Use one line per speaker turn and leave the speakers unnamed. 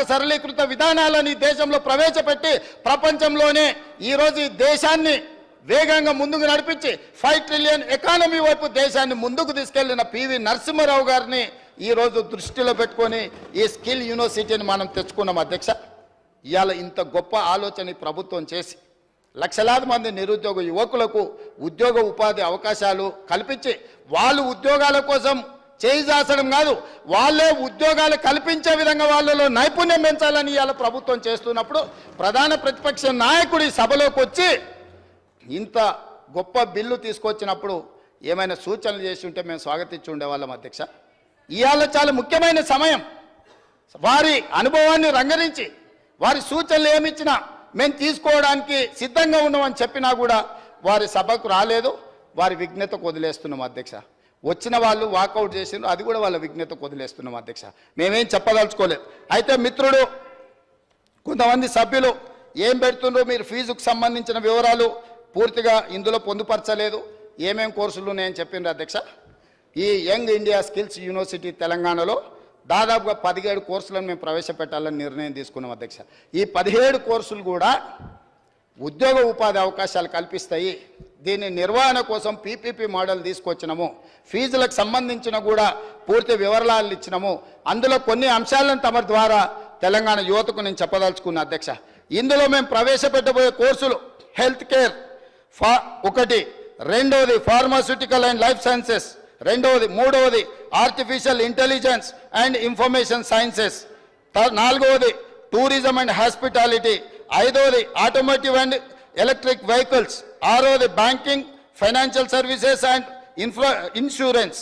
సరళీకృత విధానాలను దేశంలో ప్రవేశపెట్టి ప్రపంచంలోనే ఈరోజు ఈ దేశాన్ని వేగంగా ముందుకు నడిపించి 5 ట్రిలియన్ ఎకానమీ వైపు దేశాన్ని ముందుకు తీసుకెళ్లిన పివి నరసింహారావు గారిని ఈరోజు దృష్టిలో పెట్టుకొని ఈ స్కిల్ యూనివర్సిటీని మనం తెచ్చుకున్నాం అధ్యక్ష. ఇవాళ ఇంత గొప్ప ఆలోచన ప్రభుత్వం చేసి లక్షలాది మంది నిరుద్యోగ యువకులకు ఉద్యోగ ఉపాధి అవకాశాలు కల్పించి వాళ్ళు ఉద్యోగాల కోసం చేయిజాసడం కాదు, వాళ్ళే ఉద్యోగాలు కల్పించే విధంగా వాళ్ళలో నైపుణ్యం పెంచాలని ఇవాళ ప్రభుత్వం చేస్తున్నప్పుడు ప్రధాన ప్రతిపక్ష నాయకుడి సభలోకి వచ్చి ఇంత గొప్ప బిల్లు తీసుకొచ్చినప్పుడు ఏమైనా సూచనలు చేసి ఉంటే మేము స్వాగతించి ఉండేవాళ్ళం అధ్యక్ష. ఇవాళ చాలా ముఖ్యమైన సమయం. వారి అనుభవాన్ని రంగరించి వారి సూచనలు ఏమిచ్చినా మేము తీసుకోవడానికి సిద్ధంగా ఉన్నామని చెప్పినా కూడా వారి సభకు రాలేదు. వారి విజ్ఞతకు వదిలేస్తున్నాం అధ్యక్ష. వచ్చిన వాళ్ళు వాకౌట్ చేసిండ్రు, అది కూడా వాళ్ళ విజ్ఞతకు వదిలేస్తున్నాం అధ్యక్ష. మేమేం చెప్పదలుచుకోలేదు. అయితే మిత్రుడు కొంతమంది సభ్యులు ఏం పెడుతుండ్రో మీరు ఫీజుకు సంబంధించిన వివరాలు పూర్తిగా ఇందులో పొందుపరచలేదు, ఏమేం కోర్సులు ఉన్నాయని చెప్పిండ్రు అధ్యక్ష. ఈ యంగ్ ఇండియా స్కిల్స్ యూనివర్సిటీ తెలంగాణలో దాదాపుగా 17 కోర్సులను మేము ప్రవేశపెట్టాలని నిర్ణయం తీసుకున్నాం అధ్యక్ష. ఈ 17 కోర్సులు కూడా ఉద్యోగ ఉపాధి అవకాశాలు కల్పిస్తాయి. దీని నిర్వహణ కోసం పీపీపీ మోడల్ తీసుకొచ్చినాము. ఫీజులకు సంబంధించిన కూడా పూర్తి వివరాలు ఇచ్చినాము. అందులో కొన్ని అంశాలను తమ ద్వారా తెలంగాణ యువతకు నేను చెప్పదలుచుకున్నా అధ్యక్ష. ఇందులో మేము ప్రవేశపెట్టబోయే కోర్సులు హెల్త్ కేర్ ఒకటి, రెండవది ఫార్మాస్యూటికల్ అండ్ లైఫ్ సైన్సెస్, మూడవది artificial intelligence and information sciences, నాలుగవది టూరిజం అండ్ హాస్పిటాలిటీ, ఐదవది ఆటోమోటివ్ అండ్ ఎలక్ట్రిక్ వెహికల్స్, ఆరవది banking, financial services and insurance,